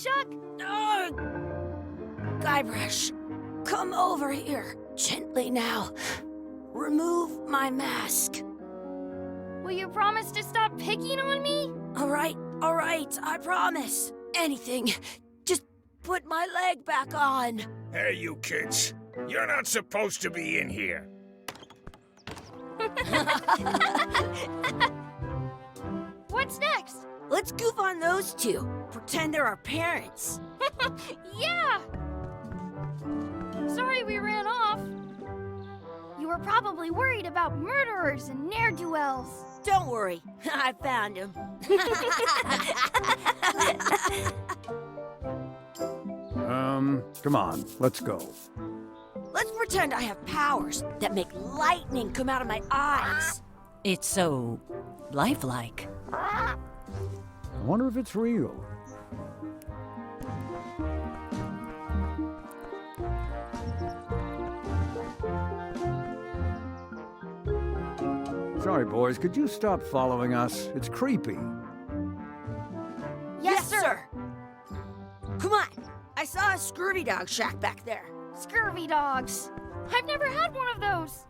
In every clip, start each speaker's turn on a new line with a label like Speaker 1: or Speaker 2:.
Speaker 1: LeChuck!
Speaker 2: Guybrush, come over here. Gently now. Remove my mask.
Speaker 1: Will you promise to stop picking on me?
Speaker 2: All right, I promise. Anything. Just put my leg back on.
Speaker 3: Hey, you kids. You're not supposed to be in here.
Speaker 1: What's next?
Speaker 2: Let's goof on those two. Pretend they're our parents.
Speaker 1: Yeah! Sorry we ran off. You were probably worried about murderers and ne'er-do-wells.
Speaker 2: Don't worry, I found him.
Speaker 4: Come on, let's go.
Speaker 2: Let's pretend I have powers that make lightning come out of my eyes.
Speaker 5: It's so lifelike.
Speaker 4: I wonder if it's real. Sorry, boys, could you stop following us? It's creepy.
Speaker 2: Yes, sir. Come on. I saw a scurvy dog shack back there.
Speaker 1: Scurvy dogs. I've never had one of those.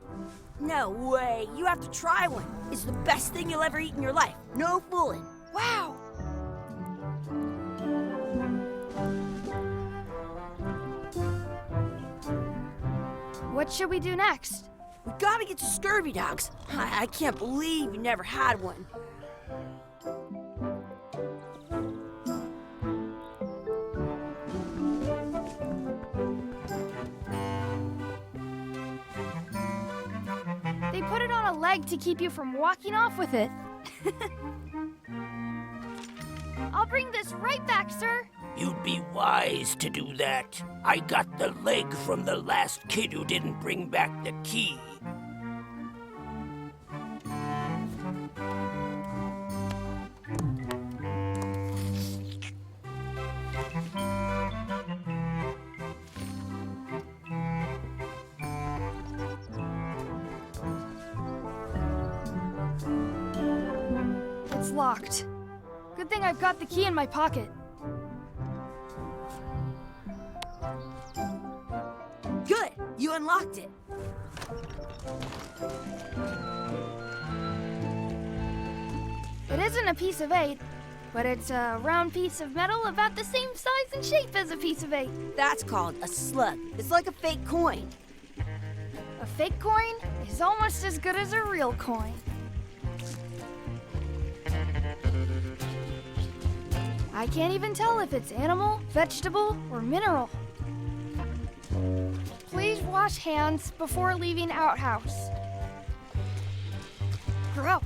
Speaker 2: No way. You have to try one. It's the best thing you'll ever eat in your life. No fooling.
Speaker 1: Wow. What should we do next?
Speaker 2: We gotta get to scurvy dogs. I can't believe you never had one.
Speaker 1: They put it on a leg to keep you from walking off with it. I'll bring this right back, sir.
Speaker 6: You'd be wise to do that. I got the leg from the last kid who didn't bring back the key.
Speaker 1: It's locked. Good thing I've got the key in my pocket.
Speaker 2: Good. You unlocked it.
Speaker 1: It isn't a piece of 8, but it's a round piece of metal about the same size and shape as a piece of 8.
Speaker 2: That's called a slug. It's like a fake coin.
Speaker 1: A fake coin is almost as good as a real coin. I can't even tell if it's animal, vegetable, or mineral. Please wash hands before leaving outhouse. Gross.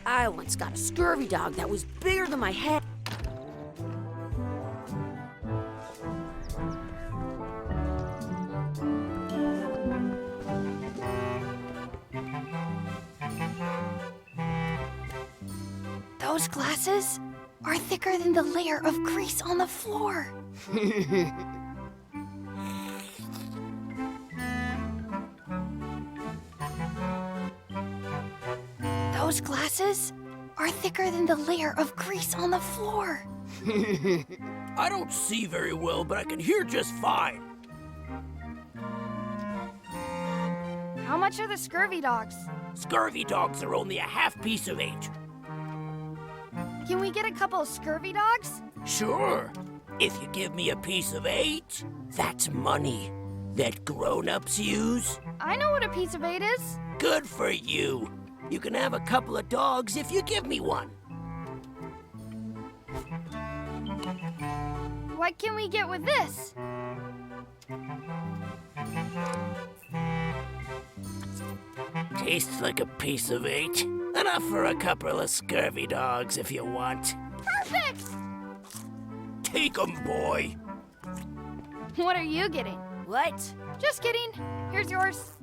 Speaker 2: I once got a scurvy dog that was bigger than my head.
Speaker 1: Those glasses are thicker than the layer of grease on the floor. Those glasses are thicker than the layer of grease on the floor.
Speaker 6: I don't see very well, but I can hear just fine.
Speaker 1: How much are the scurvy dogs?
Speaker 6: Scurvy dogs are only a half piece of 8.
Speaker 1: Can we get a couple of scurvy dogs?
Speaker 6: Sure. If you give me a piece of 8, that's money that grown-ups use.
Speaker 1: I know what a piece of 8 is.
Speaker 6: Good for you. You can have a couple of dogs if you give me one.
Speaker 1: What can we get with this?
Speaker 6: Tastes like a piece of 8. Enough for a couple of scurvy dogs if you want.
Speaker 1: Perfect!
Speaker 6: Take 'em, boy.
Speaker 1: What are you getting?
Speaker 2: What?
Speaker 1: Just kidding. Here's yours.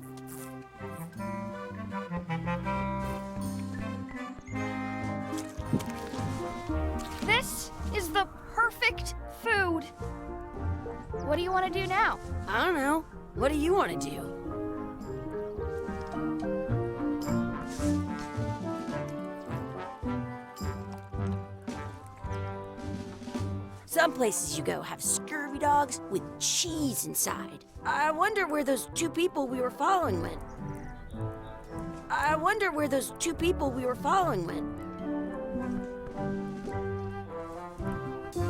Speaker 1: This is the perfect food. What do you want to do now?
Speaker 2: I don't know. What do you want to do? Some places you go have scurvy dogs with cheese inside. I wonder where those two people we were following went.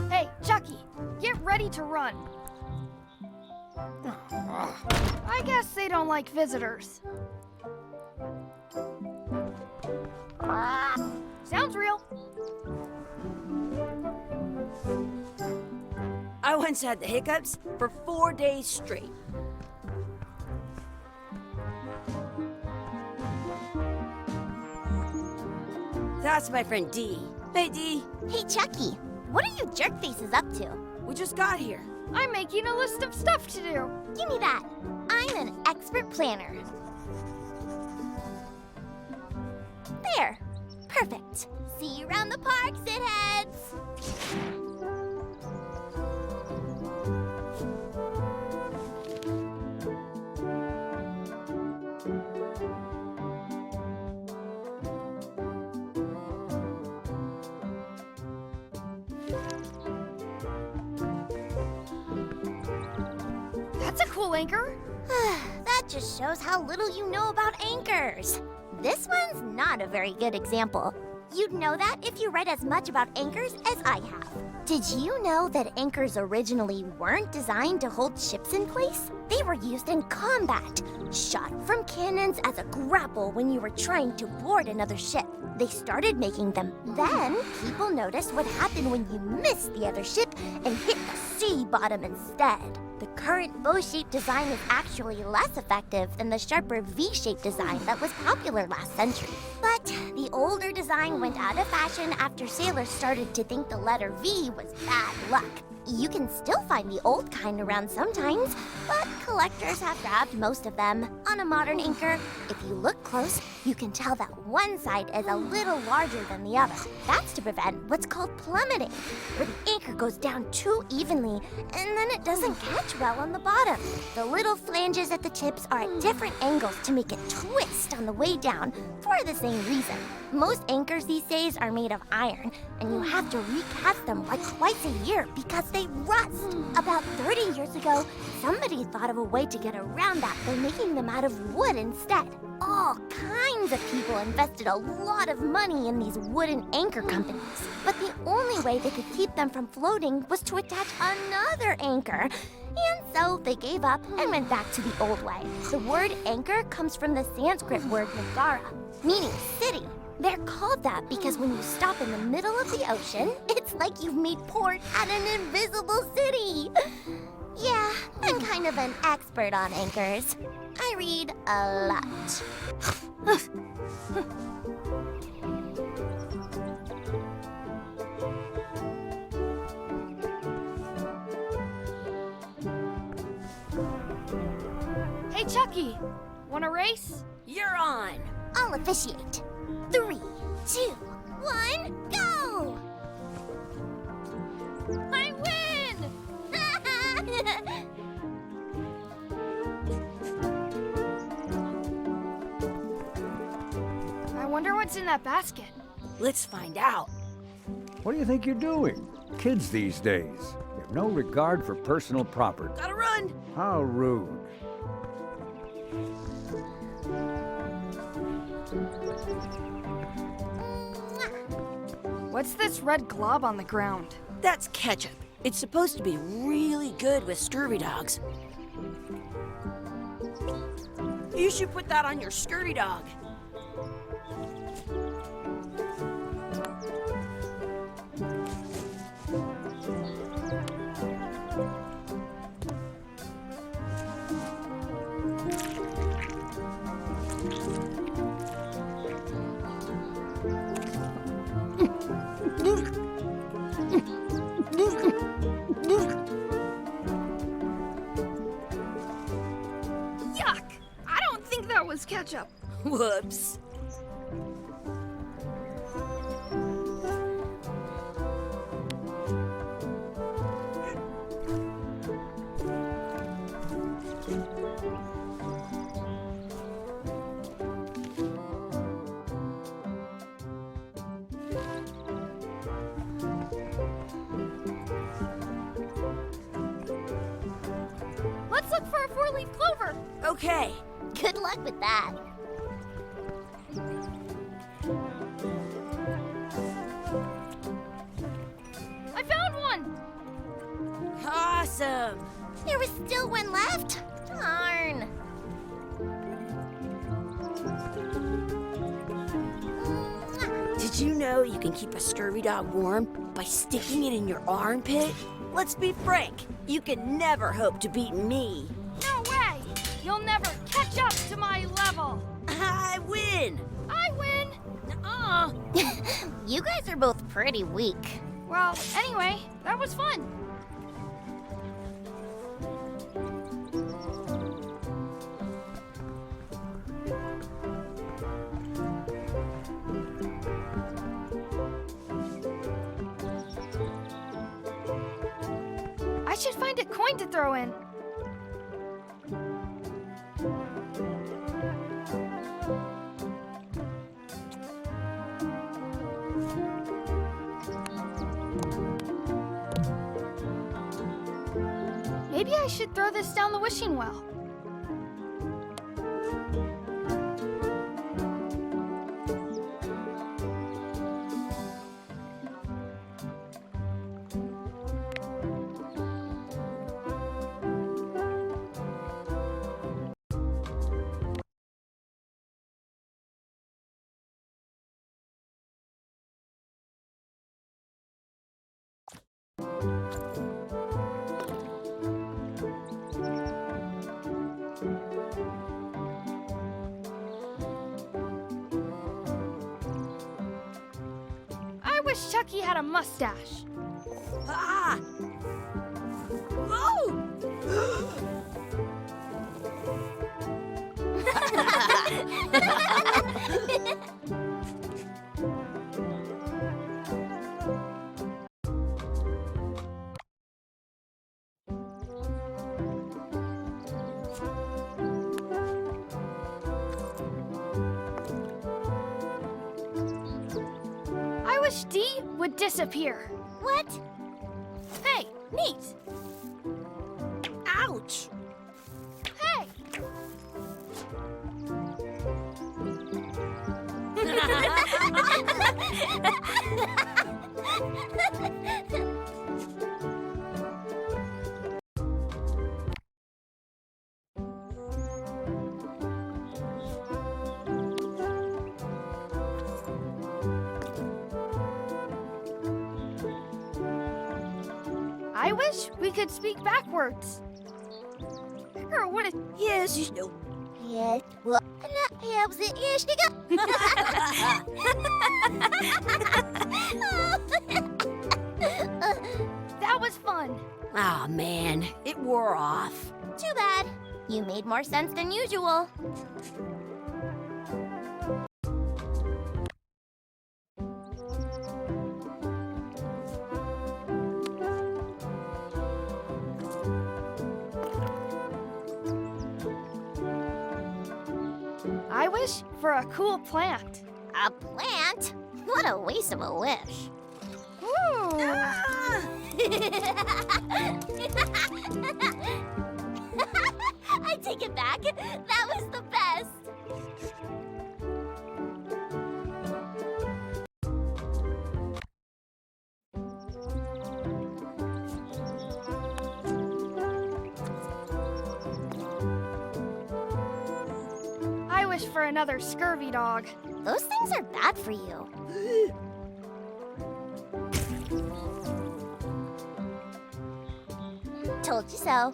Speaker 1: Hey, Chucky, get ready to run. I guess they don't like visitors. Sounds real.
Speaker 2: I once had the hiccups for 4 days straight. That's my friend Dee. Hey, Dee.
Speaker 7: Hey, Chucky, what are you jerk faces up to?
Speaker 2: We just got here.
Speaker 1: I'm making a list of stuff to do.
Speaker 7: Give me that. I'm an expert planner. There. Perfect. See you around the park, shitheads.
Speaker 1: That's a cool anchor.
Speaker 7: That just shows how little you know about anchors. This one's not a very good example. You'd know that if you read as much about anchors as I have. Did you know that anchors originally weren't designed to hold ships in place? They were used in combat, shot from cannons as a grapple when you were trying to board another ship. They started making them. Then, people noticed what happened when you missed the other ship and hit the sea bottom instead. The current bow-shaped design is actually less effective than the sharper V-shaped design that was popular last century. But the older design went out of fashion after sailors started to think the letter V was bad luck. You can still find the old kind around sometimes, but collectors have grabbed most of them. On a modern anchor, if you look close, you can tell that one side is a little larger than the other. That's to prevent what's called plummeting, where the anchor goes down too evenly and then it doesn't catch well on the bottom. The little flanges at the tips are at different angles to make it twist on the way down for the same reason. Most anchors these days are made of iron, and you have to recast them like twice a year because they rust. About 30 years ago, somebody thought of a way to get around that by making them out of wood instead. All kinds of people invested a lot of money in these wooden anchor companies. But the only way they could keep them from floating was to attach another anchor. And so they gave up and went back to the old way. The word anchor comes from the Sanskrit word nagara, meaning city. They're called that because when you stop in the middle of the ocean, it's like you've made port at an invisible city. Yeah, I'm kind of an expert on anchors. I read a lot.
Speaker 1: Hey, Chucky, want a race?
Speaker 2: You're on.
Speaker 7: I'll officiate. 3, 2, 1, go!
Speaker 1: I win! I wonder what's in that basket.
Speaker 2: Let's find out.
Speaker 4: What do you think you're doing? Kids these days, they have no regard for personal property.
Speaker 2: Gotta run.
Speaker 4: How rude.
Speaker 1: What's this red glob on the ground?
Speaker 2: That's ketchup. It's supposed to be really good with scurvy dogs. You should put that on your scurvy dog.
Speaker 1: Yuck! I don't think that was ketchup.
Speaker 2: Whoops.
Speaker 1: look for a four-leaf clover.
Speaker 2: Okay.
Speaker 7: Good luck with that.
Speaker 1: I found one.
Speaker 2: Awesome.
Speaker 7: There was still one left? Darn.
Speaker 2: Did you know you can keep a scurvy dog warm by sticking it in your armpit? Let's be frank, you can never hope to beat me.
Speaker 1: No way. You'll never catch up to my level.
Speaker 2: I win!
Speaker 1: I win.
Speaker 7: You guys are both pretty weak.
Speaker 1: Well, anyway, that was fun. I should find a coin to throw in. Maybe I should throw this down the wishing well. I wish Chucky had a mustache.
Speaker 2: Ah! Whoa!
Speaker 1: I wish D would disappear.
Speaker 7: What?
Speaker 1: Hey, neat.
Speaker 2: Ouch!
Speaker 1: Hey. I wish we could speak backwards. Or what if...
Speaker 2: Yes, you know.
Speaker 7: Yes. Well, helps it. Yes, you go.
Speaker 1: That was fun.
Speaker 2: Aw, man, it wore off.
Speaker 7: Too bad. You made more sense than usual.
Speaker 1: I wish for a cool plant.
Speaker 7: A plant? What a waste of a wish.
Speaker 1: Ooh.
Speaker 7: I take it back. That was the best.
Speaker 1: I wish for another scurvy dog.
Speaker 7: Those things are bad for you. Told you so.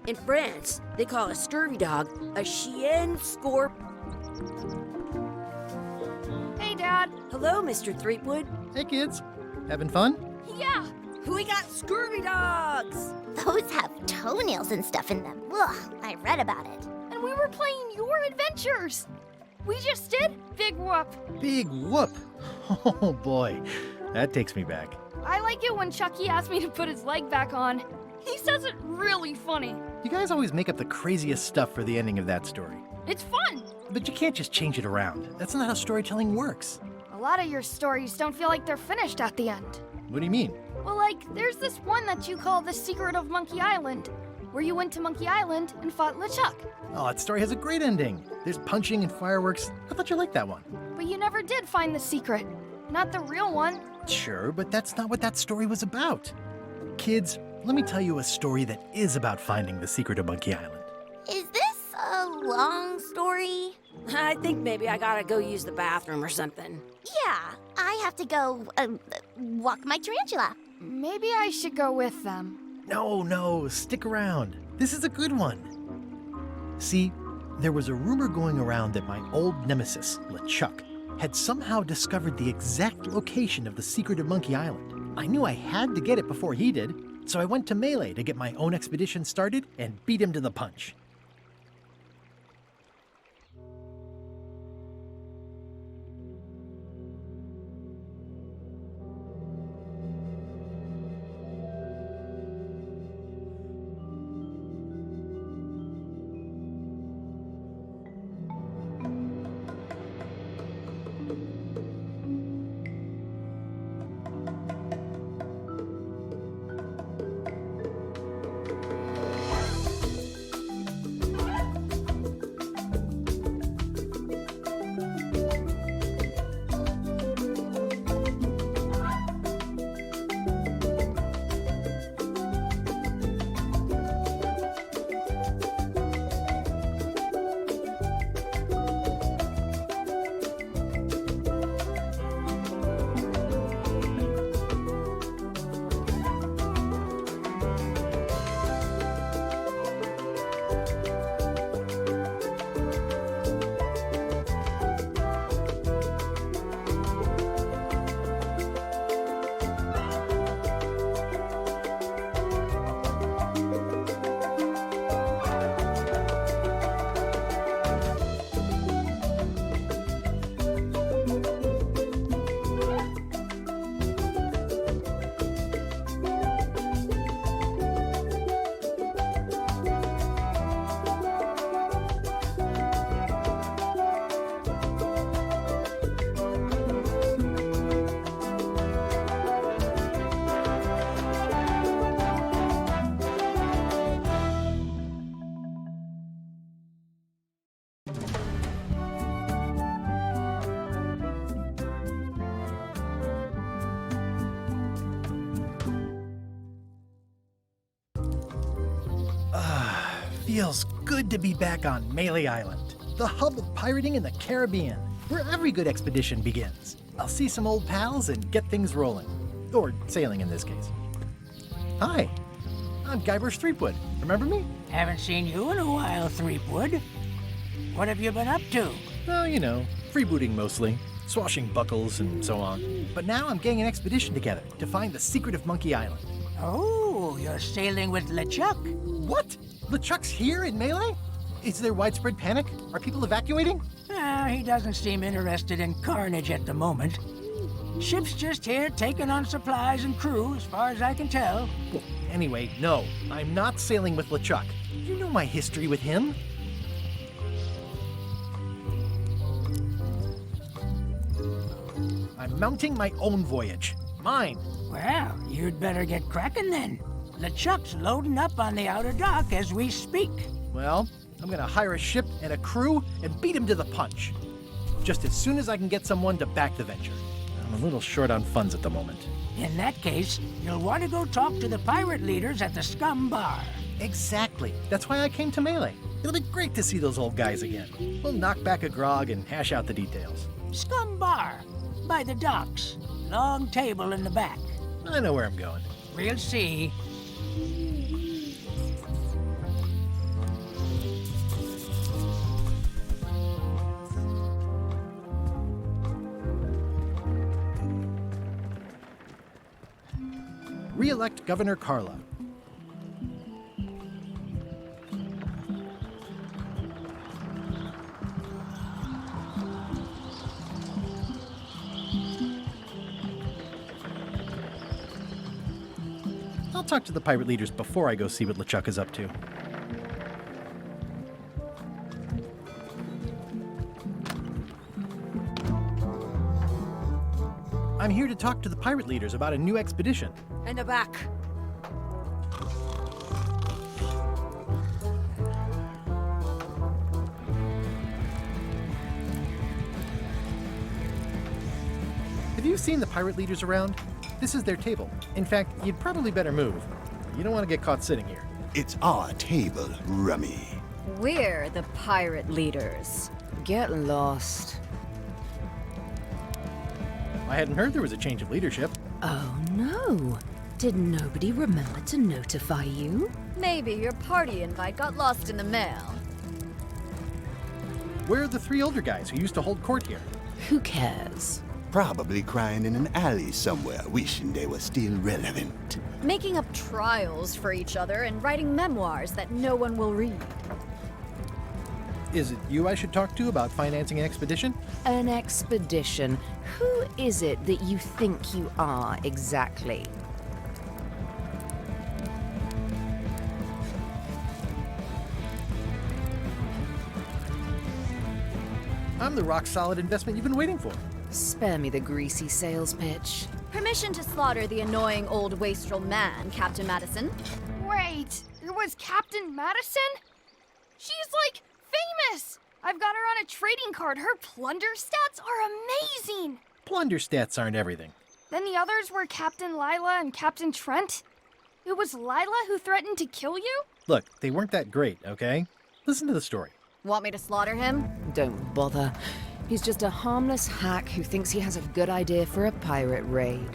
Speaker 2: In France, they call a scurvy dog a chien scorp.
Speaker 1: Hey, Dad.
Speaker 2: Hello, Mr. Threepwood.
Speaker 8: Hey kids, having fun?
Speaker 1: Yeah.
Speaker 2: We got scurvy dogs!
Speaker 7: Those have toenails and stuff in them. Ugh, I read about it.
Speaker 1: And we were playing your adventures. We just did Big Whoop.
Speaker 8: Big whoop! Oh boy, that takes me back.
Speaker 1: I like it when Chucky asked me to put his leg back on. He says it really funny.
Speaker 8: You guys always make up the craziest stuff for the ending of that story.
Speaker 1: It's fun.
Speaker 8: But you can't just change it around. That's not how storytelling works.
Speaker 1: A lot of your stories don't feel like they're finished at the end.
Speaker 8: What do you mean?
Speaker 1: Well, like, there's this one that you call The Secret of Monkey Island, where you went to Monkey Island and fought LeChuck.
Speaker 8: Oh, that story has a great ending. There's punching and fireworks. I thought you liked that one.
Speaker 1: But you never did find the secret. Not the real one.
Speaker 8: Sure, but that's not what that story was about. Kids, let me tell you a story that is about finding the secret of Monkey Island.
Speaker 7: Is this a long story?
Speaker 2: I think maybe I gotta go use the bathroom or something.
Speaker 7: Yeah, I have to go walk my tarantula.
Speaker 1: Maybe I should go with them.
Speaker 8: No, stick around. This is a good one. See, there was a rumor going around that my old nemesis, LeChuck, had somehow discovered the exact location of the secret of Monkey Island. I knew I had to get it before he did, so I went to Mêlée to get my own expedition started and beat him to the punch. Feels good to be back on Mêlée Island, the hub of pirating in the Caribbean, where every good expedition begins. I'll see some old pals and get things rolling. Or sailing in this case. Hi, I'm Guybrush Threepwood. Remember me?
Speaker 6: Haven't seen you in a while, Threepwood. What have you been up to?
Speaker 8: Oh, you know, freebooting mostly, swashbuckles and so on. But now I'm getting an expedition together to find the secret of Monkey Island.
Speaker 6: Oh, you're sailing with LeChuck.
Speaker 8: What? LeChuck's here in Mêlée? Is there widespread panic? Are people evacuating?
Speaker 6: He doesn't seem interested in carnage at the moment. Ship's just here taking on supplies and crew, as far as I can tell.
Speaker 8: Well, anyway, no, I'm not sailing with LeChuck. You know my history with him. I'm mounting my own voyage. Mine.
Speaker 6: Well, you'd better get cracking then. LeChuck's loading up on the outer dock as we speak.
Speaker 8: Well, I'm gonna hire a ship and a crew and beat him to the punch. Just as soon as I can get someone to back the venture. I'm a little short on funds at the moment.
Speaker 6: In that case, you'll want to go talk to the pirate leaders at the Scum Bar.
Speaker 8: Exactly. That's why I came to Mêlée. It'll be great to see those old guys again. We'll knock back a grog and hash out the details.
Speaker 6: Scum Bar, by the docks. Long table in the back.
Speaker 8: I know where I'm going.
Speaker 6: We'll see.
Speaker 8: Re-elect Governor Carla. I'll talk to the pirate leaders before I go see what LeChuck is up to. I'm here to talk to the pirate leaders about a new expedition.
Speaker 2: In the back.
Speaker 8: Have you seen the pirate leaders around? This is their table. In fact, you'd probably better move. You don't want to get caught sitting here.
Speaker 9: It's our table, Rummy.
Speaker 5: We're the pirate leaders. Get lost.
Speaker 8: I hadn't heard there was a change of leadership.
Speaker 10: Oh no. Did nobody remember to notify you?
Speaker 5: Maybe your party invite got lost in the mail.
Speaker 8: Where are the three older guys who used to hold court here?
Speaker 10: Who cares?
Speaker 9: Probably crying in an alley somewhere, wishing they were still relevant.
Speaker 5: Making up trials for each other and writing memoirs that no one will read.
Speaker 8: Is it you I should talk to about financing an expedition?
Speaker 10: An expedition. Who is it that you think you are exactly?
Speaker 8: I'm the rock-solid investment you've been waiting for.
Speaker 10: Spare me the greasy sales pitch.
Speaker 5: Permission to slaughter the annoying old wastrel man, Captain Madison.
Speaker 1: Wait, it was Captain Madison? She's like famous! I've got her on a trading card. Her plunder stats are amazing!
Speaker 8: Plunder stats aren't everything.
Speaker 1: Then the others were Captain Lila and Captain Trent. It was Lila who threatened to kill you?
Speaker 8: Look, they weren't that great, okay? Listen to the story.
Speaker 5: Want me to slaughter him?
Speaker 10: Don't bother. He's just a harmless hack who thinks he has a good idea for a pirate raid.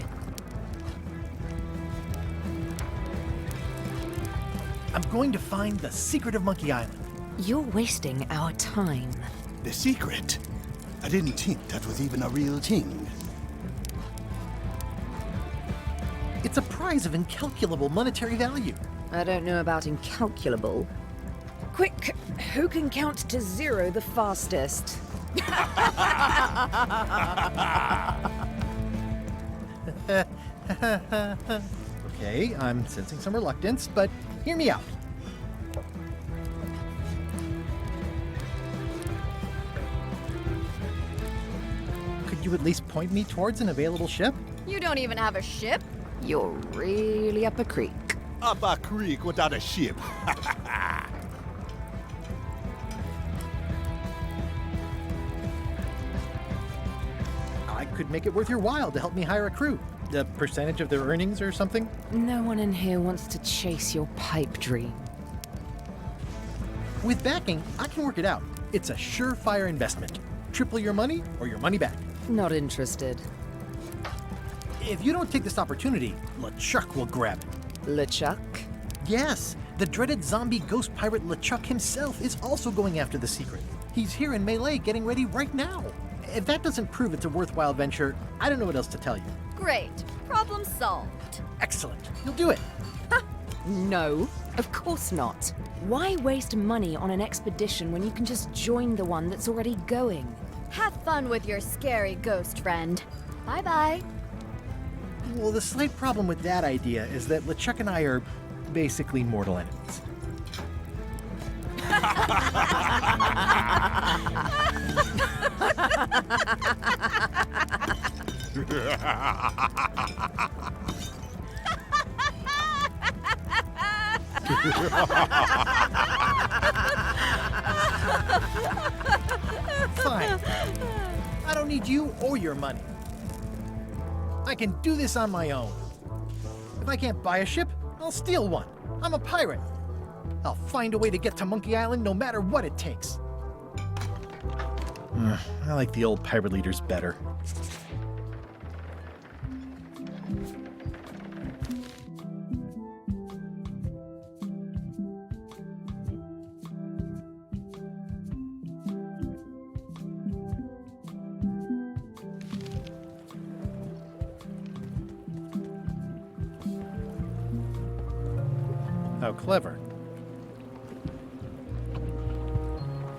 Speaker 8: I'm going to find the secret of Monkey Island.
Speaker 10: You're wasting our time.
Speaker 9: The secret? I didn't think that was even a real thing.
Speaker 8: It's a prize of incalculable monetary value.
Speaker 10: I don't know about incalculable. Quick, who can count to 0 the fastest?
Speaker 8: Okay, I'm sensing some reluctance, but hear me out. Could you at least point me towards an available ship?
Speaker 5: You don't even have a ship?
Speaker 10: You're really up a creek.
Speaker 9: Up a creek without a ship.
Speaker 8: I could make it worth your while to help me hire a crew. A percentage of their earnings or something?
Speaker 10: No one in here wants to chase your pipe dream.
Speaker 8: With backing, I can work it out. It's a surefire investment. Triple your money or your money back.
Speaker 10: Not interested.
Speaker 8: If you don't take this opportunity, LeChuck will grab it.
Speaker 10: LeChuck?
Speaker 8: Yes, the dreaded zombie ghost pirate LeChuck himself is also going after the secret. He's here in Mêlée getting ready right now. If that doesn't prove it's a worthwhile venture, I don't know what else to tell you.
Speaker 5: Great. Problem solved.
Speaker 8: Excellent. You'll do it.
Speaker 10: No, of course not. Why waste money on an expedition when you can just join the one that's already going?
Speaker 5: Have fun with your scary ghost friend. Bye-bye.
Speaker 8: Well, the slight problem with that idea is that LeChuck and I are basically mortal enemies. Fine. I don't need you or your money. I can do this on my own. If I can't buy a ship, I'll steal one. I'm a pirate. I'll find a way to get to Monkey Island no matter what it takes. I like the old pirate leaders better. How clever.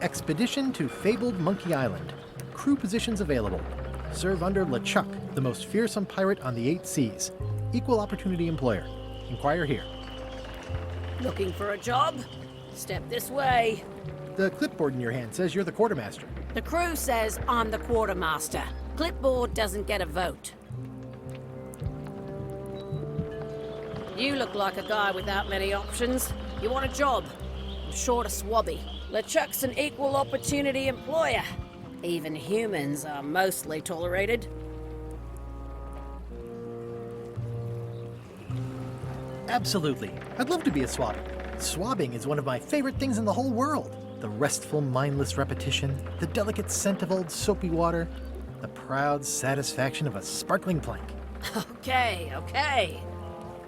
Speaker 8: Expedition to fabled Monkey Island. Crew positions available. Serve under LeChuck, the most fearsome pirate on the 8 seas. Equal opportunity employer. Inquire here.
Speaker 2: Looking for a job? Step this way.
Speaker 8: The clipboard in your hand says you're the quartermaster.
Speaker 2: The crew says I'm the quartermaster. Clipboard doesn't get a vote. You look like a guy without many options. You want a job? I'm short of swabby. LeChuck's an equal opportunity employer. Even humans are mostly tolerated.
Speaker 8: Absolutely. I'd love to be a swabby. Swabbing is one of my favorite things in the whole world. The restful, mindless repetition, the delicate scent of old soapy water, the proud satisfaction of a sparkling plank.
Speaker 2: Okay.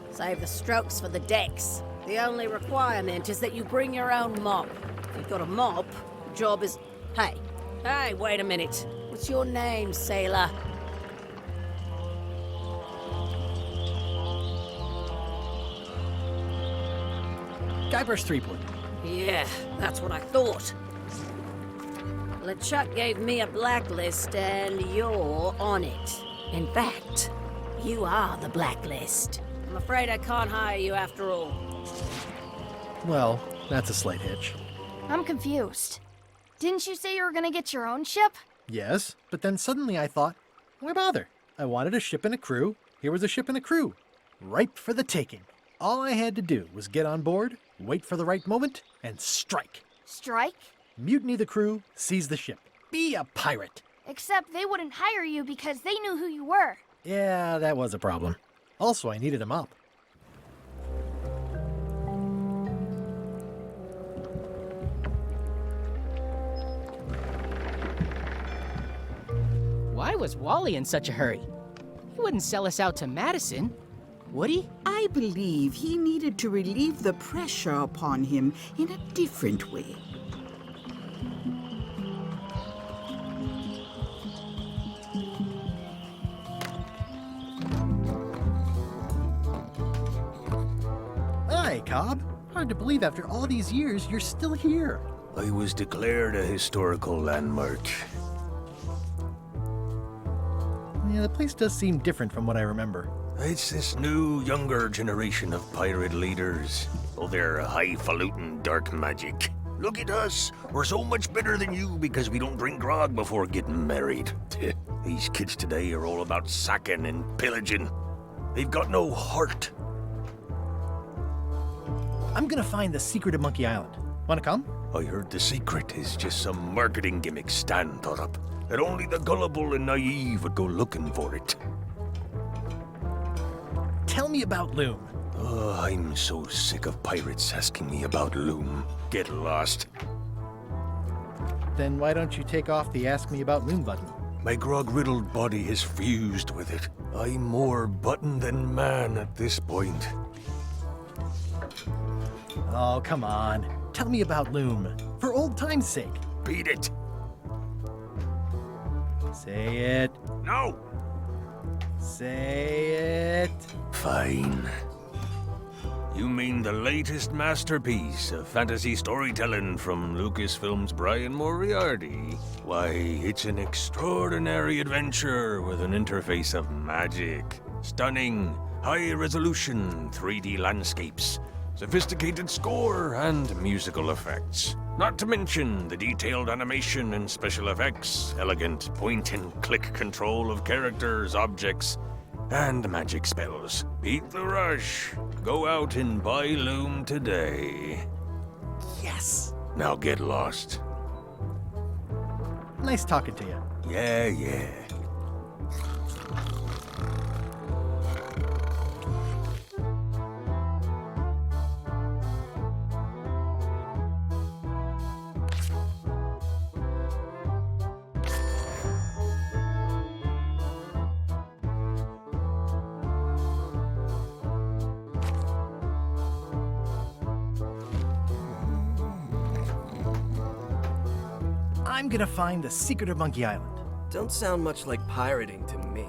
Speaker 2: Save the strokes for the decks. The only requirement is that you bring your own mop. If you've got a mop, the job is... Hey, wait a minute. What's your name, sailor?
Speaker 8: Guybrush Threepwood.
Speaker 2: Yeah, that's what I thought. LeChuck gave me a blacklist and you're on it. In fact, you are the blacklist. I'm afraid I can't hire you after all.
Speaker 8: Well, that's a slight hitch.
Speaker 1: I'm confused. Didn't you say you were gonna get your own ship?
Speaker 8: Yes, but then suddenly I thought, why bother? I wanted a ship and a crew. Here was a ship and a crew. Ripe for the taking. All I had to do was get on board, wait for the right moment, and strike.
Speaker 1: Strike?
Speaker 8: Mutiny the crew, seize the ship. Be a pirate.
Speaker 1: Except they wouldn't hire you because they knew who you were.
Speaker 8: Yeah, that was a problem. Also, I needed a mop.
Speaker 11: Why was Wally in such a hurry? He wouldn't sell us out to Madison, would he?
Speaker 12: I believe he needed to relieve the pressure upon him in a different way.
Speaker 8: Hi, Cobb. Hard to believe after all these years you're still here.
Speaker 3: I was declared a historical landmark.
Speaker 8: Yeah, the place does seem different from what I remember.
Speaker 3: It's this new, younger generation of pirate leaders. Oh, they're highfalutin dark magic. Look at us. We're so much better than you because we don't drink grog before getting married. These kids today are all about sacking and pillaging. They've got no heart.
Speaker 8: I'm gonna find the secret of Monkey Island. Wanna come?
Speaker 3: I heard the secret is just some marketing gimmick Stan thought up. That only the gullible and naive would go looking for it.
Speaker 8: Tell me about Loom.
Speaker 3: Oh, I'm so sick of pirates asking me about Loom. Get lost.
Speaker 8: Then why don't you take off the Ask Me About Loom button?
Speaker 3: My grog-riddled body is fused with it. I'm more button than man at this point.
Speaker 8: Oh, come on. Tell me about Loom. For old time's sake.
Speaker 3: Beat it.
Speaker 8: Say it.
Speaker 3: No.
Speaker 8: Say it.
Speaker 3: Fine. You mean the latest masterpiece of fantasy storytelling from Lucasfilm's Brian Moriarty? Why, it's an extraordinary adventure with an interface of magic. Stunning, high-resolution 3D landscapes, sophisticated score, and musical effects. Not to mention the detailed animation and special effects, elegant point-and-click control of characters, objects, and magic spells. Beat the rush. Go out and buy Loom today.
Speaker 8: Yes.
Speaker 3: Now get lost.
Speaker 8: Nice talking to you.
Speaker 3: Yeah.
Speaker 8: I'm gonna find the secret of Monkey Island.
Speaker 13: Don't sound much like pirating to me.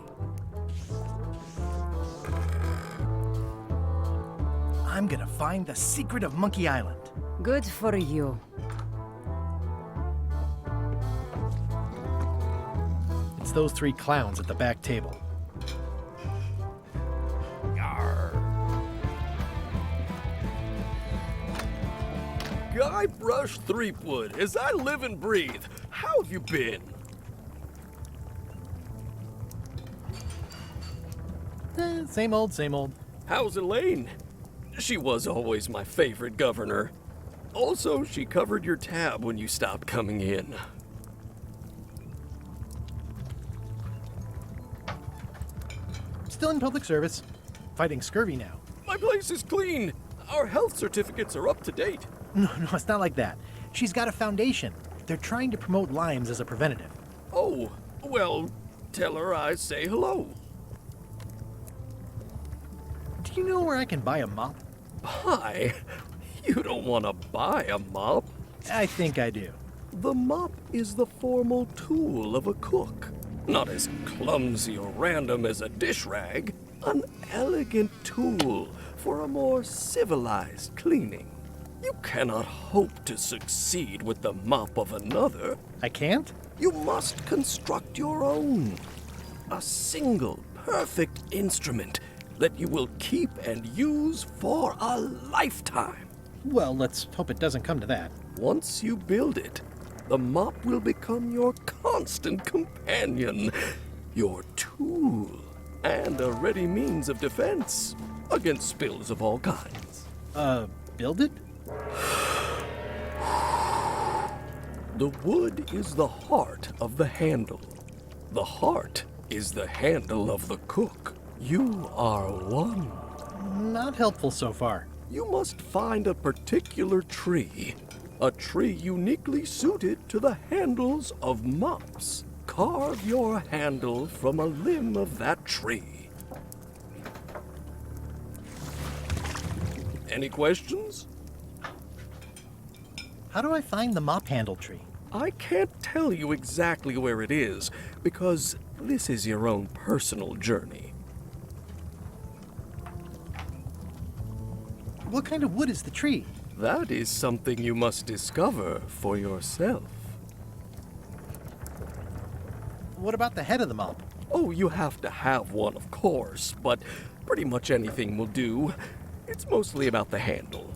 Speaker 8: I'm gonna find the secret of Monkey Island.
Speaker 10: Good for you.
Speaker 8: It's those three clowns at the back table.
Speaker 3: Yarr.
Speaker 13: Guybrush Threepwood, as I live and breathe. How have you been?
Speaker 8: Same old, same old.
Speaker 13: How's Elaine? She was always my favorite governor. Also, she covered your tab when you stopped coming in.
Speaker 8: Still in public service. Fighting scurvy now.
Speaker 13: My place is clean. Our health certificates are up to date.
Speaker 8: No, it's not like that. She's got a foundation. They're trying to promote limes as a preventative.
Speaker 13: Oh, well, tell her I say hello.
Speaker 8: Do you know where I can buy a mop?
Speaker 13: Buy? You don't want to buy a mop.
Speaker 8: I think I do.
Speaker 13: The mop is the formal tool of a cook. Not as clumsy or random as a dish rag. An elegant tool for a more civilized cleaning. You cannot hope to succeed with the mop of another.
Speaker 8: I can't?
Speaker 13: You must construct your own. A single, perfect instrument that you will keep and use for a lifetime.
Speaker 8: Well, let's hope it doesn't come to that.
Speaker 13: Once you build it, the mop will become your constant companion, your tool, and a ready means of defense against spills of all kinds.
Speaker 8: Build it?
Speaker 13: The wood is the heart of the handle. The heart is the handle of the cook. You are one.
Speaker 8: Not helpful so far.
Speaker 13: You must find a particular tree. A tree uniquely suited to the handles of mops. Carve your handle from a limb of that tree. Any questions?
Speaker 8: How do I find the mop handle tree?
Speaker 13: I can't tell you exactly where it is, because this is your own personal journey.
Speaker 8: What kind of wood is the tree?
Speaker 13: That is something you must discover for yourself.
Speaker 8: What about the head of the mop?
Speaker 13: Oh, you have to have one, of course, but pretty much anything will do. It's mostly about the handle.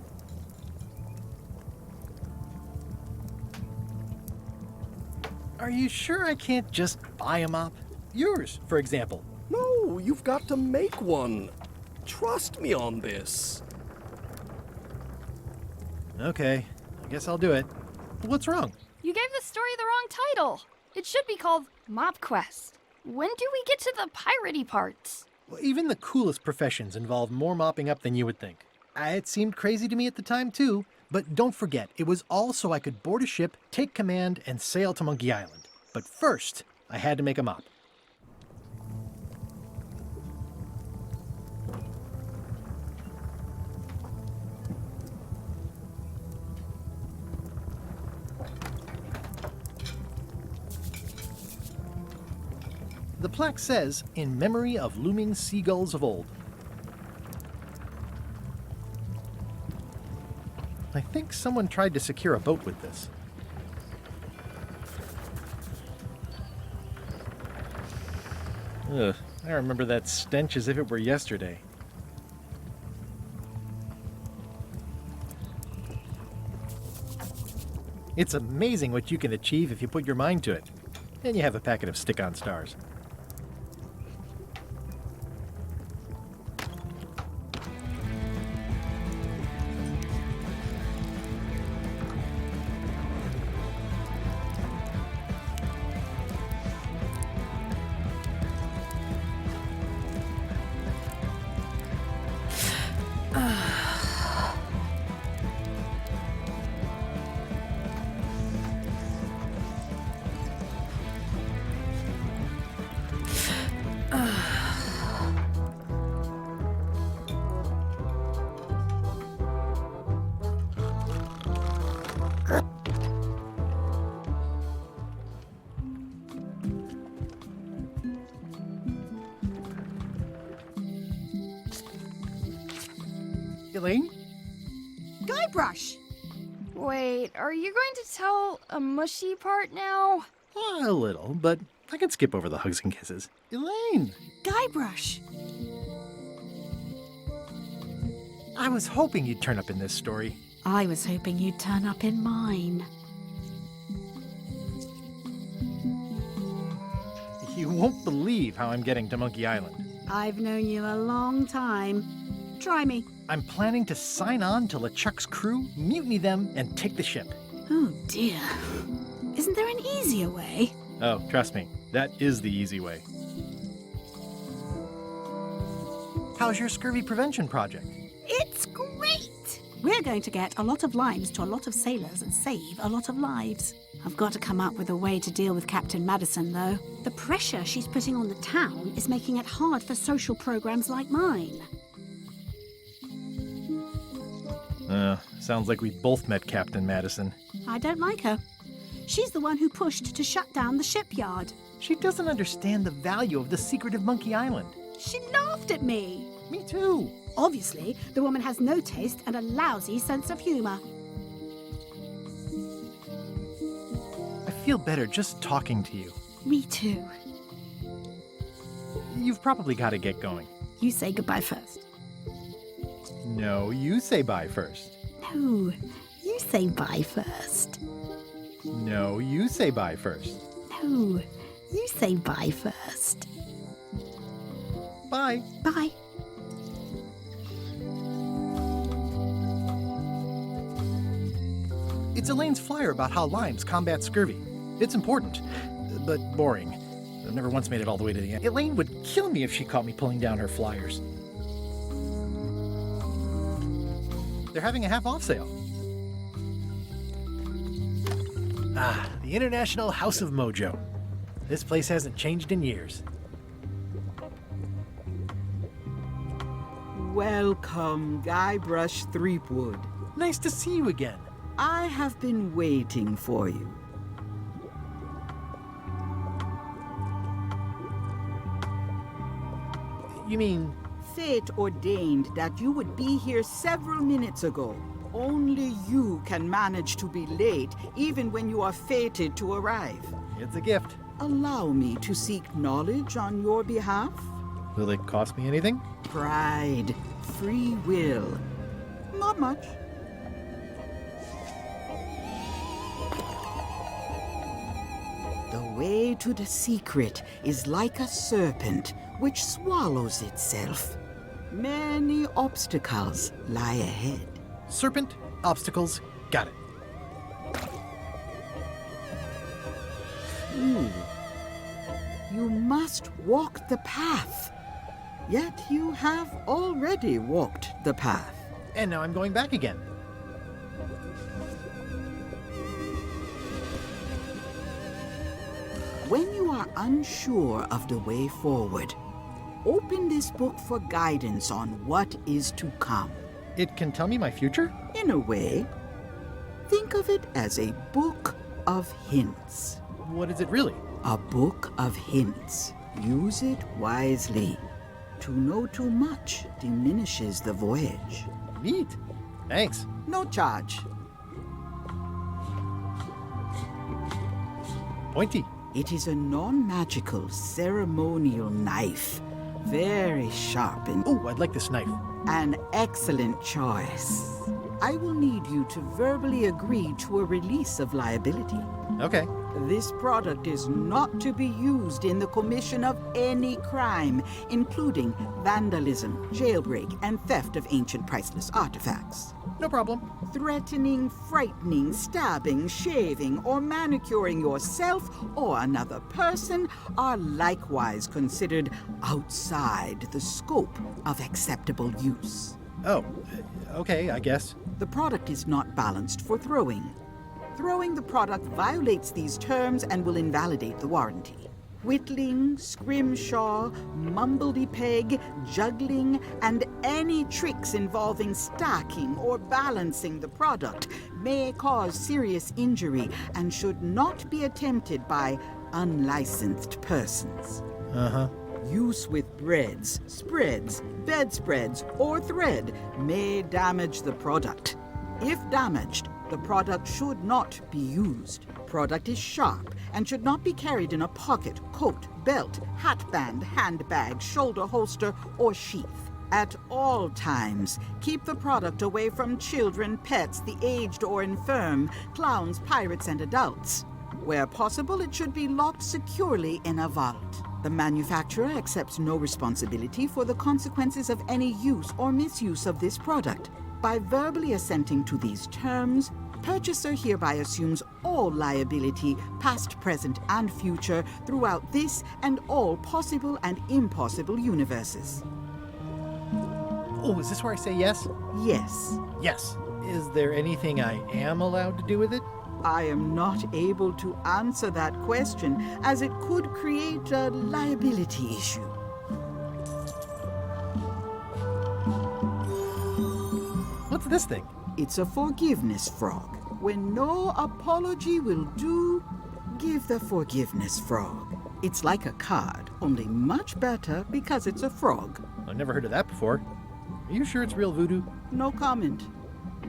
Speaker 8: Are you sure I can't just buy a mop? Yours, for example.
Speaker 13: No, you've got to make one. Trust me on this.
Speaker 8: Okay, I guess I'll do it. What's wrong?
Speaker 1: You gave the story the wrong title. It should be called Mop Quest. When do we get to the piratey parts?
Speaker 8: Well, even the coolest professions involve more mopping up than you would think. It seemed crazy to me at the time, too. But don't forget, it was all so I could board a ship, take command, and sail to Monkey Island. But first, I had to make a mop. The plaque says, "In memory of looming seagulls of old." I think someone tried to secure a boat with this. Ugh, I remember that stench as if it were yesterday. It's amazing what you can achieve if you put your mind to it. And you have a packet of stick-on stars. Elaine?
Speaker 12: Guybrush!
Speaker 1: Wait, are you going to tell a mushy part now?
Speaker 8: A little, but I can skip over the hugs and kisses. Elaine!
Speaker 12: Guybrush!
Speaker 8: I was hoping you'd turn up in this story.
Speaker 12: I was hoping you'd turn up in mine.
Speaker 8: You won't believe how I'm getting to Monkey Island.
Speaker 12: I've known you a long time. Try me.
Speaker 8: I'm planning to sign on to LeChuck's crew, mutiny them, and take the ship.
Speaker 12: Oh dear. Isn't there an easier way?
Speaker 8: Oh, trust me, that is the easy way. How's your scurvy prevention project?
Speaker 12: It's great! We're going to get a lot of limes to a lot of sailors and save a lot of lives. I've got to come up with a way to deal with Captain Madison, though. The pressure she's putting on the town is making it hard for social programs like mine.
Speaker 8: Sounds like we both met Captain Madison.
Speaker 12: I don't like her. She's the one who pushed to shut down the shipyard.
Speaker 8: She doesn't understand the value of the secret of Monkey Island.
Speaker 12: She laughed at me.
Speaker 8: Me too.
Speaker 12: Obviously, the woman has no taste and a lousy sense of humor.
Speaker 8: I feel better just talking to you.
Speaker 12: Me too.
Speaker 8: You've probably got to get going.
Speaker 12: You say goodbye first.
Speaker 8: No, you say bye first.
Speaker 12: No, you say bye first.
Speaker 8: No, you say bye first.
Speaker 12: No, you say bye first.
Speaker 8: Bye.
Speaker 12: Bye.
Speaker 8: It's Elaine's flyer about how limes combat scurvy. It's important, but boring. I've never once made it all the way to the end. Elaine would kill me if she caught me pulling down her flyers. They're having a half-off sale. Ah, the International House of Mojo. This place hasn't changed in years.
Speaker 12: Welcome, Guybrush Threepwood.
Speaker 8: Nice to see you again.
Speaker 12: I have been waiting for you.
Speaker 8: You mean...
Speaker 12: Fate ordained that you would be here several minutes ago. Only you can manage to be late, even when you are fated to arrive.
Speaker 8: It's a gift.
Speaker 12: Allow me to seek knowledge on your behalf.
Speaker 8: Will it cost me anything?
Speaker 12: Pride, free will. Not much. The way to the secret is like a serpent which swallows itself. Many obstacles lie ahead.
Speaker 8: Serpent, obstacles, got it.
Speaker 12: You must walk the path. Yet you have already walked the path.
Speaker 8: And now I'm going back again.
Speaker 12: When you are unsure of the way forward, open this book for guidance on what is to come.
Speaker 8: It can tell me my future?
Speaker 12: In a way. Think of it as a book of hints.
Speaker 8: What is it really?
Speaker 12: A book of hints. Use it wisely. To know too much diminishes the voyage.
Speaker 8: Neat. Thanks.
Speaker 12: No charge.
Speaker 8: Pointy.
Speaker 12: It is a non-magical ceremonial knife. Very sharp and...
Speaker 8: Oh, I'd like this knife.
Speaker 12: An excellent choice. I will need you to verbally agree to a release of liability.
Speaker 8: Okay.
Speaker 12: This product is not to be used in the commission of any crime, including vandalism, jailbreak, and theft of ancient priceless artifacts.
Speaker 8: No problem.
Speaker 12: Threatening, frightening, stabbing, shaving, or manicuring yourself or another person are likewise considered outside the scope of acceptable use.
Speaker 8: Oh, okay, I guess.
Speaker 12: The product is not balanced for throwing. Throwing the product violates these terms and will invalidate the warranty. Whittling, scrimshaw, mumbledy-peg, juggling, and any tricks involving stacking or balancing the product may cause serious injury and should not be attempted by unlicensed persons.
Speaker 8: Uh-huh.
Speaker 12: Use with breads, spreads, bedspreads, or thread may damage the product. If damaged, the product should not be used. Product is sharp and should not be carried in a pocket, coat, belt, hatband, handbag, shoulder holster, or sheath. At all times, keep the product away from children, pets, the aged or infirm, clowns, pirates, and adults. Where possible, it should be locked securely in a vault. The manufacturer accepts no responsibility for the consequences of any use or misuse of this product. By verbally assenting to these terms, purchaser hereby assumes all liability, past, present, and future, throughout this and all possible and impossible universes.
Speaker 8: Oh, is this where I say yes?
Speaker 12: Yes.
Speaker 8: Yes. Is there anything I am allowed to do with it?
Speaker 12: I am not able to answer that question, as it could create a liability issue.
Speaker 8: What's this thing?
Speaker 12: It's a forgiveness frog. When no apology will do, give the forgiveness frog. It's like a card, only much better because it's a frog.
Speaker 8: I've never heard of that before. Are you sure it's real voodoo?
Speaker 12: No comment.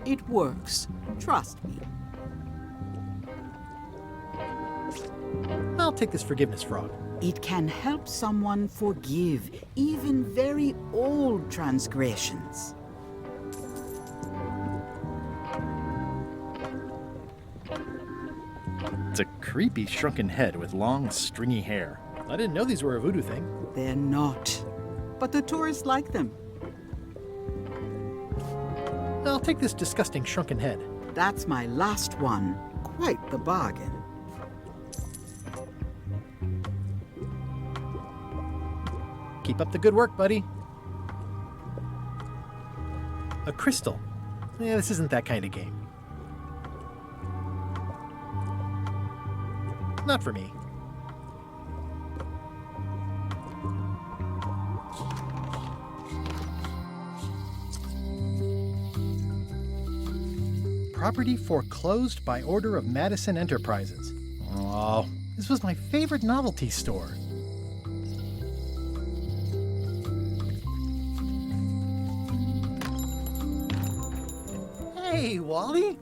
Speaker 12: It works. Trust me.
Speaker 8: I'll take this forgiveness frog.
Speaker 12: It can help someone forgive even very old transgressions.
Speaker 8: It's a creepy shrunken head with long, stringy hair. I didn't know these were a voodoo thing.
Speaker 12: They're not. But the tourists like them.
Speaker 8: I'll take this disgusting shrunken head.
Speaker 12: That's my last one. Quite the bargain.
Speaker 8: Keep up the good work, buddy. A crystal. Yeah, this isn't that kind of game. Not for me. Property foreclosed by order of Madison Enterprises. Oh, this was my favorite novelty store. Hey, Wally!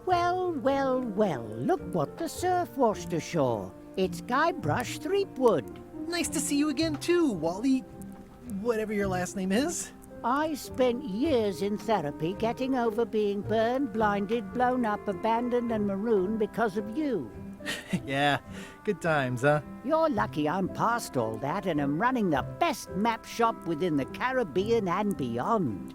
Speaker 14: Well, well, well, look what the surf washed ashore. It's Guybrush Threepwood.
Speaker 8: Nice to see you again too, Wally. Whatever your last name is.
Speaker 14: I spent years in therapy getting over being burned, blinded, blown up, abandoned, and marooned because of you.
Speaker 8: Yeah, good times, huh?
Speaker 14: You're lucky I'm past all that and am running the best map shop within the Caribbean and beyond.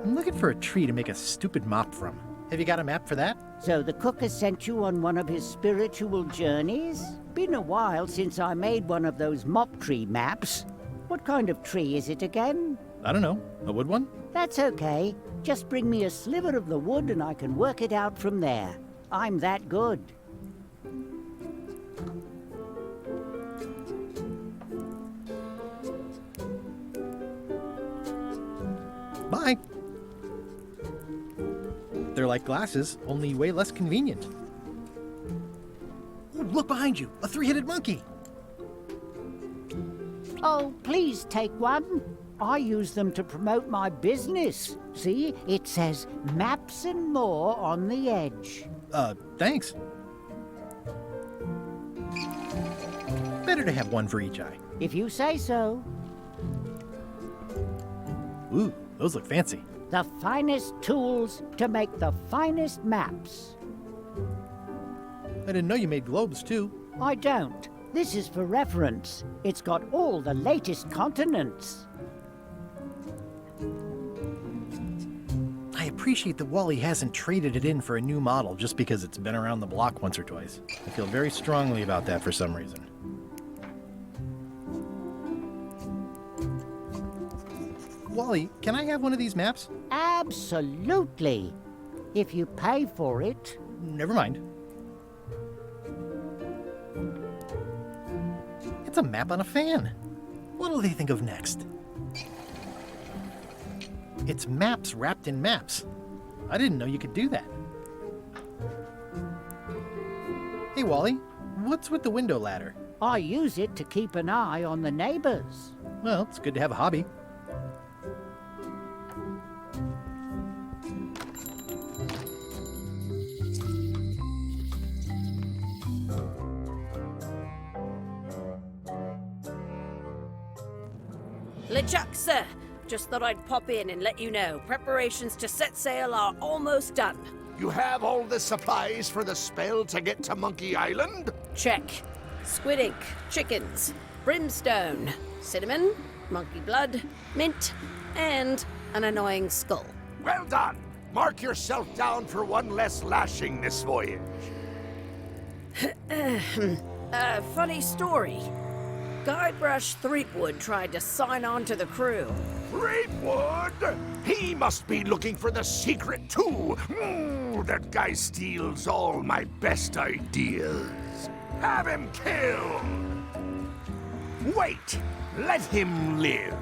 Speaker 8: I'm looking for a tree to make a stupid mop from. Have you got a map for that?
Speaker 14: So the cook has sent you on one of his spiritual journeys? Been a while since I made one of those mop tree maps. What kind of tree is it again?
Speaker 8: I don't know. A wood one?
Speaker 14: That's okay. Just bring me a sliver of the wood and I can work it out from there. I'm that good.
Speaker 8: Bye. They're like glasses, only way less convenient. Ooh, look behind you, a three-headed monkey.
Speaker 14: Oh, please take one. I use them to promote my business. See, it says maps and more on the edge.
Speaker 8: Thanks. Better to have one for each eye.
Speaker 14: If you say so.
Speaker 8: Ooh, those look fancy.
Speaker 14: The finest tools to make the finest maps.
Speaker 8: I didn't know you made globes, too.
Speaker 14: I don't. This is for reference. It's got all the latest continents.
Speaker 8: I appreciate that Wally hasn't traded it in for a new model just because it's been around the block once or twice. I feel very strongly about that for some reason. Wally, can I have one of these maps?
Speaker 14: Absolutely. If you pay for it.
Speaker 8: Never mind. It's a map on a fan. What'll they think of next? It's maps wrapped in maps. I didn't know you could do that. Hey, Wally, what's with the window ladder?
Speaker 14: I use it to keep an eye on the neighbors.
Speaker 8: Well, it's good to have a hobby.
Speaker 2: LeChuck, sir. Just thought I'd pop in and let you know. Preparations to set sail are almost done.
Speaker 15: You have all the supplies for the spell to get to Monkey Island?
Speaker 2: Check. Squid ink, chickens, brimstone, cinnamon, monkey blood, mint, and an annoying skull.
Speaker 15: Well done! Mark yourself down for one less lashing this voyage.
Speaker 2: Funny story. Guybrush Threepwood tried to sign on to the crew.
Speaker 15: Threepwood? He must be looking for the secret too. That guy steals all my best ideas. Have him killed! Wait! Let him live.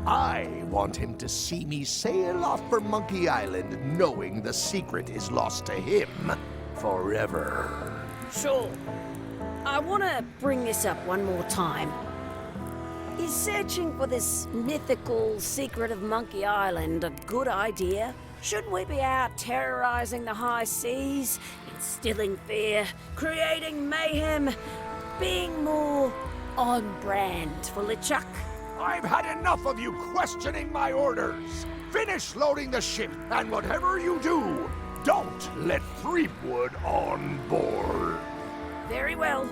Speaker 15: I want him to see me sail off for Monkey Island knowing the secret is lost to him forever.
Speaker 2: Sure. I want to bring this up one more time. Is searching for this mythical secret of Monkey Island a good idea? Shouldn't we be out terrorizing the high seas, instilling fear, creating mayhem, being more on brand for LeChuck?
Speaker 15: I've had enough of you questioning my orders. Finish loading the ship, and whatever you do, don't let Threepwood on board.
Speaker 2: Very well.